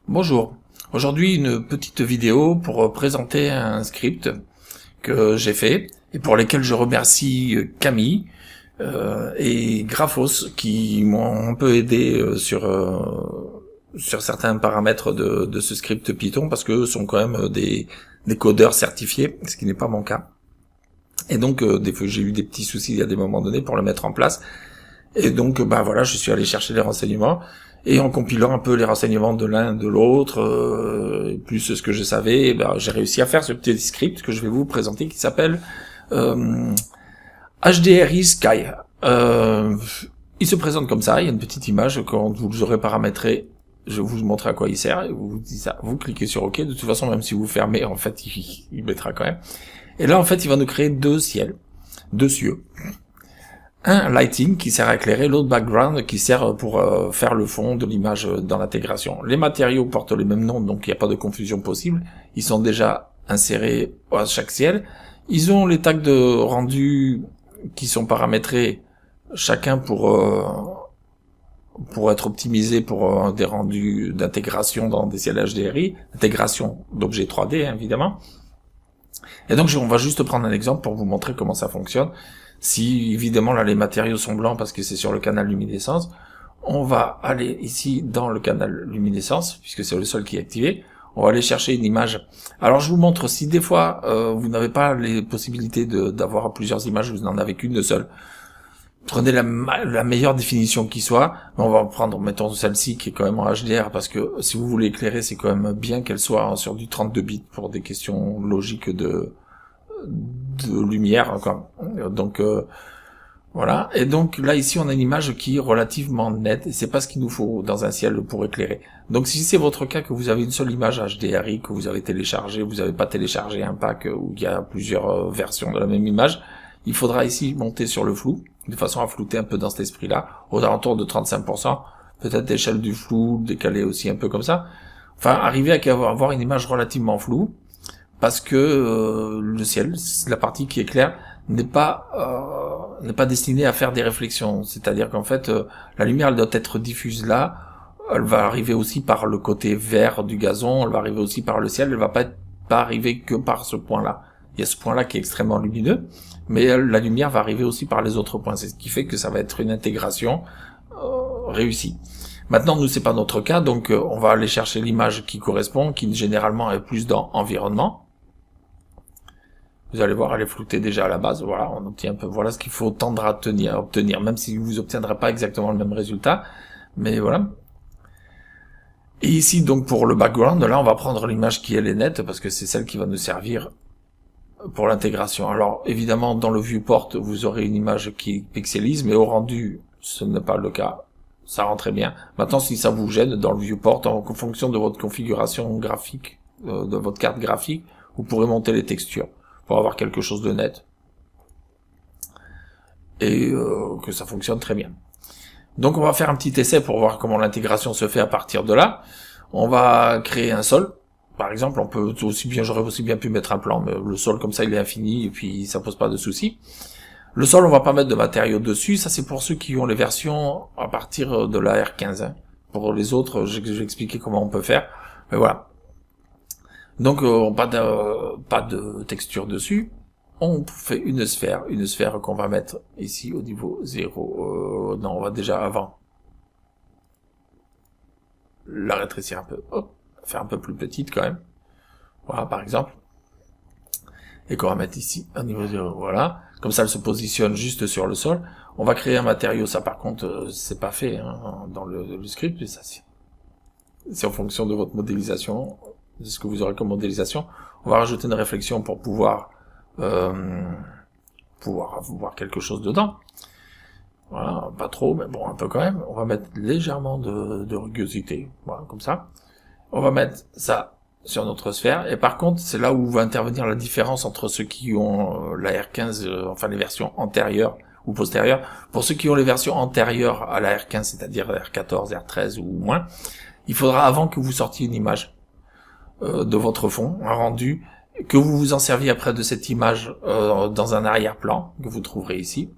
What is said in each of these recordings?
Bonjour, aujourd'hui une petite vidéo pour présenter un script que j'ai fait et pour lesquels je remercie Camille et Graphos qui m'ont un peu aidé sur certains paramètres de ce script Python parce que eux sont quand même des codeurs certifiés, ce qui n'est pas mon cas. Et donc des fois j'ai eu des petits soucis à des moments donnés pour le mettre en place. Et donc voilà, je suis allé chercher les renseignements. Et en compilant un peu les renseignements de l'un de l'autre, plus ce que je savais, j'ai réussi à faire ce petit script que je vais vous présenter qui s'appelle HDRI Sky. Il se présente comme ça, il y a une petite image, quand vous aurez paramétré, je vais vous montrer à quoi il sert, et vous dites ça, vous cliquez sur OK, de toute façon même si vous fermez, en fait il mettra quand même. Et là en fait il va nous créer deux cieux. Un lighting qui sert à éclairer, l'autre background qui sert pour faire le fond de l'image dans l'intégration. Les matériaux portent les mêmes noms, donc il n'y a pas de confusion possible. Ils sont déjà insérés à chaque ciel. Ils ont les tags de rendu qui sont paramétrés, chacun pour être optimisé pour des rendus d'intégration dans des ciels HDRI, intégration d'objets 3D évidemment. Et donc on va juste prendre un exemple pour vous montrer comment ça fonctionne. Si évidemment là les matériaux sont blancs parce que c'est sur le canal luminescence, on va aller ici dans le canal luminescence, puisque c'est le seul qui est activé, on va aller chercher une image. Alors je vous montre, si des fois vous n'avez pas les possibilités d'avoir plusieurs images, vous n'en avez qu'une seule, prenez la meilleure définition qui soit. On va prendre, mettons celle-ci qui est quand même en HDR, parce que si vous voulez éclairer, c'est quand même bien qu'elle soit sur du 32 bits pour des questions logiques de lumière, quoi. Donc voilà, et donc là ici on a une image qui est relativement nette, et c'est pas ce qu'il nous faut dans un ciel pour éclairer. Donc si c'est votre cas, que vous avez une seule image HDRI que vous avez téléchargée, vous n'avez pas téléchargé un pack où il y a plusieurs versions de la même image, il faudra ici monter sur le flou, de façon à flouter un peu dans cet esprit-là, aux alentours de 35%, peut-être l'échelle du flou décalée aussi un peu comme ça, enfin arriver à avoir une image relativement floue, parce que le ciel, la partie qui éclaire, n'est pas destinée à faire des réflexions. C'est-à-dire qu'en fait, la lumière elle doit être diffuse là, elle va arriver aussi par le côté vert du gazon, elle va arriver aussi par le ciel, elle va pas arriver que par ce point-là. Il y a ce point-là qui est extrêmement lumineux, mais la lumière va arriver aussi par les autres points. C'est ce qui fait que ça va être une intégration réussie. Maintenant, nous, c'est pas notre cas, donc on va aller chercher l'image qui correspond, qui généralement est plus dans environnement. Vous allez voir, elle est floutée déjà à la base. Voilà, on obtient un peu. Voilà ce qu'il faut tendre à obtenir, même si vous obtiendrez pas exactement le même résultat. Mais voilà. Et ici, donc, pour le background, là, on va prendre l'image qui elle est nette, parce que c'est celle qui va nous servir pour l'intégration. Alors, évidemment, dans le viewport, vous aurez une image qui pixelise, mais au rendu, ce n'est pas le cas. Ça rend très bien. Maintenant, si ça vous gêne, dans le viewport, en fonction de votre configuration graphique, de votre carte graphique, vous pourrez monter les textures pour avoir quelque chose de net et que ça fonctionne très bien. Donc on va faire un petit essai pour voir comment l'intégration se fait à partir de là. On va créer un sol, par exemple. On peut j'aurais aussi bien pu mettre un plan, mais le sol comme ça il est infini et puis ça pose pas de soucis. Le sol, on va pas mettre de matériaux dessus, ça c'est pour ceux qui ont les versions à partir de la R15. Hein. Pour les autres, je vais expliquer comment on peut faire, mais voilà. Donc pas de texture dessus, on fait une sphère qu'on va mettre ici au niveau 0, non on va déjà avant la rétrécir un peu, hop, faire un peu plus petite quand même, voilà par exemple, et qu'on va mettre ici au niveau 0, voilà, comme ça elle se positionne juste sur le sol. On va créer un matériau, ça par contre c'est pas fait hein, dans le script, mais ça c'est en fonction de votre modélisation, de ce que vous aurez comme modélisation. On va rajouter une réflexion pour pouvoir voir quelque chose dedans. Voilà, pas trop, mais bon, un peu quand même. On va mettre légèrement de rugosité, voilà, comme ça. On va mettre ça sur notre sphère, et par contre, c'est là où va intervenir la différence entre ceux qui ont la R15, enfin les versions antérieures ou postérieures. Pour ceux qui ont les versions antérieures à la R15, c'est-à-dire R14, R13 ou moins, il faudra avant que vous sortiez une image de votre fond, un rendu, que vous vous en serviez après de cette image dans un arrière-plan que vous trouverez ici.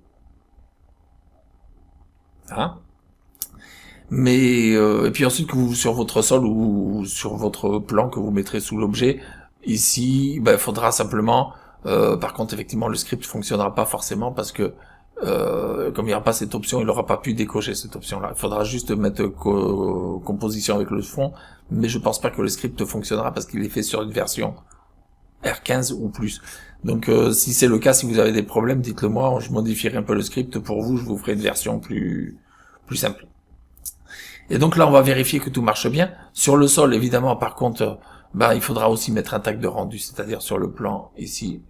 Hein. Mais et puis ensuite que vous sur votre sol ou sur votre plan que vous mettrez sous l'objet, ici, il faudra simplement. Par contre, effectivement, le script fonctionnera pas forcément parce que comme il n'y aura pas cette option, il n'aura pas pu décocher cette option-là. Il faudra juste mettre composition avec le fond, mais je pense pas que le script fonctionnera parce qu'il est fait sur une version R15 ou plus. Donc si c'est le cas, si vous avez des problèmes, dites-le moi, je modifierai un peu le script pour vous, je vous ferai une version plus simple. Et donc là, on va vérifier que tout marche bien. Sur le sol, évidemment, par contre, il faudra aussi mettre un tag de rendu, c'est-à-dire sur le plan ici,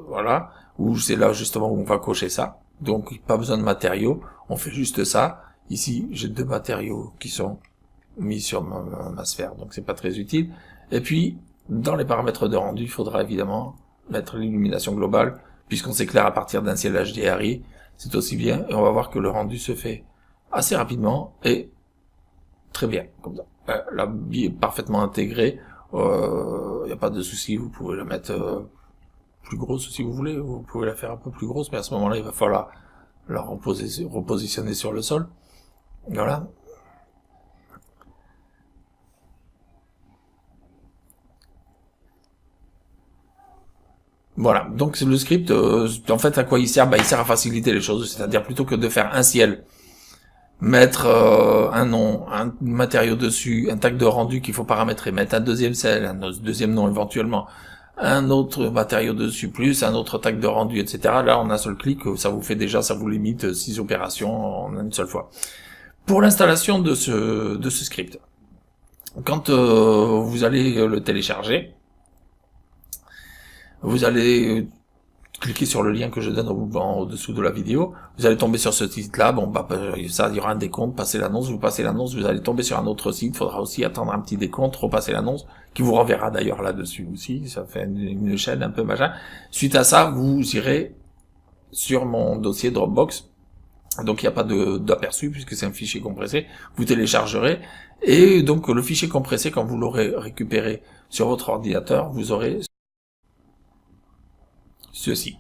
voilà, où c'est là justement où on va cocher ça. Donc pas besoin de matériaux, on fait juste ça. Ici, j'ai 2 matériaux qui sont mis sur ma sphère, donc c'est pas très utile. Et puis, dans les paramètres de rendu, il faudra évidemment mettre l'illumination globale, puisqu'on s'éclaire à partir d'un ciel HDRI, c'est aussi bien, et on va voir que le rendu se fait assez rapidement et très bien, comme ça. La bille est parfaitement intégrée, il n'y a pas de souci, vous pouvez la mettre plus grosse si vous voulez, vous pouvez la faire un peu plus grosse, mais à ce moment-là, il va falloir la repositionner sur le sol. Voilà. Voilà, donc le script, en fait, à quoi il sert? Il sert à faciliter les choses, c'est-à-dire plutôt que de faire un ciel, mettre un nom, un matériau dessus, un tag de rendu qu'il faut paramétrer, mettre un deuxième ciel, un deuxième nom éventuellement, un autre matériau dessus, plus un autre tag de rendu, etc. Là, en un seul clic, ça vous fait déjà, ça vous limite 6 opérations en une seule fois. Pour l'installation de ce script, quand vous allez le télécharger, vous allez cliquer sur le lien que je donne en dessous de la vidéo, vous allez tomber sur ce site-là, ça, il y aura un décompte, passez l'annonce, vous passez l'annonce, vous allez tomber sur un autre site, il faudra aussi attendre un petit décompte, repasser l'annonce, qui vous renverra d'ailleurs là-dessus aussi, ça fait une chaîne un peu machin. Suite à ça, vous irez sur mon dossier Dropbox, donc il n'y a pas d'aperçu puisque c'est un fichier compressé, vous téléchargerez, et donc le fichier compressé, quand vous l'aurez récupéré sur votre ordinateur, vous aurez ceci.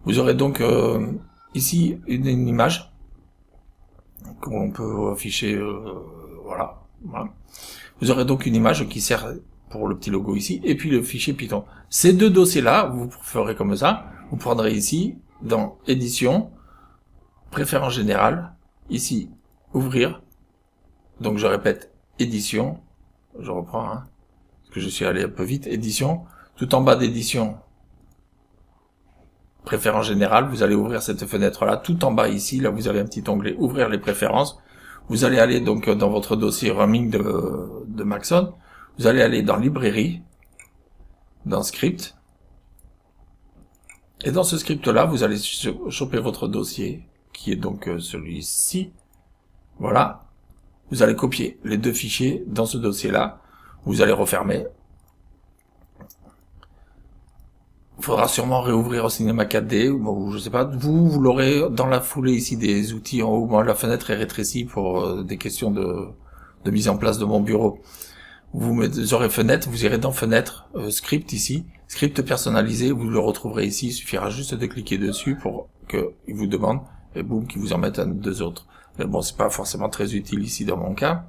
Vous aurez donc ici une image qu'on peut afficher, voilà. Vous aurez donc une image qui sert pour le petit logo ici, et puis le fichier Python. Ces 2 dossiers-là, vous ferez comme ça, vous prendrez ici, dans Édition, Préférences générales, ici, Ouvrir, donc je répète, Édition, je reprends, parce que je suis allé un peu vite, Édition, tout en bas d'édition, préférences générales, vous allez ouvrir cette fenêtre-là, tout en bas ici, là vous avez un petit onglet ouvrir les préférences, vous allez aller donc dans votre dossier roaming de Maxon, vous allez aller dans librairie, dans script, et dans ce script-là, vous allez choper votre dossier, qui est donc celui-ci, voilà, vous allez copier les 2 fichiers dans ce dossier-là, vous allez refermer. Il faudra sûrement réouvrir au Cinema 4D, ou je sais pas, vous l'aurez dans la foulée ici des outils en haut, moi la fenêtre est rétrécie pour des questions de mise en place de mon bureau. Vous aurez fenêtre, vous irez dans fenêtre, script ici, script personnalisé, vous le retrouverez ici, il suffira juste de cliquer dessus pour qu'il vous demande, et boum, qu'il vous en mette 2 autres. Mais bon, c'est pas forcément très utile ici dans mon cas.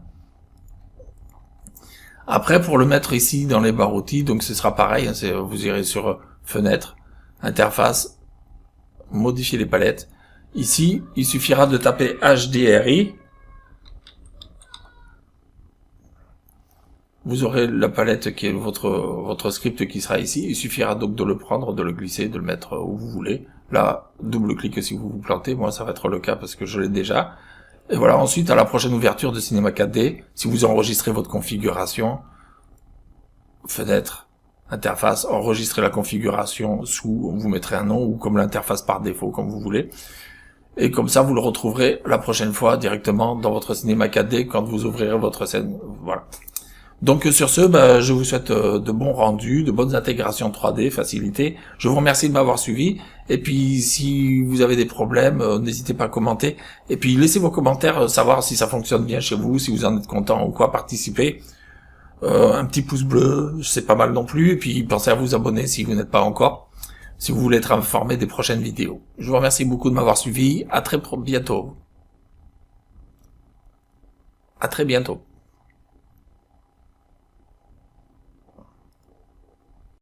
Après, pour le mettre ici dans les barres outils, donc ce sera pareil, vous irez sur fenêtre, interface, modifier les palettes. Ici, il suffira de taper HDRI. Vous aurez la palette qui est votre script qui sera ici. Il suffira donc de le prendre, de le glisser, de le mettre où vous voulez. Là, double-clic si vous vous plantez. Moi, ça va être le cas parce que je l'ai déjà. Et voilà, ensuite, à la prochaine ouverture de Cinema 4D, si vous enregistrez votre configuration, fenêtre, interface, enregistrez la configuration vous mettrez un nom ou comme l'interface par défaut, comme vous voulez. Et comme ça, vous le retrouverez la prochaine fois directement dans votre Cinema 4D quand vous ouvrirez votre scène. Voilà. Donc sur ce, je vous souhaite de bons rendus, de bonnes intégrations 3D, facilitées. Je vous remercie de m'avoir suivi. Et puis si vous avez des problèmes, n'hésitez pas à commenter. Et puis laissez vos commentaires, savoir si ça fonctionne bien chez vous, si vous en êtes content ou quoi, participez. Un petit pouce bleu, c'est pas mal non plus. Et puis pensez à vous abonner si vous n'êtes pas encore, si vous voulez être informé des prochaines vidéos. Je vous remercie beaucoup de m'avoir suivi. À très bientôt. À très bientôt.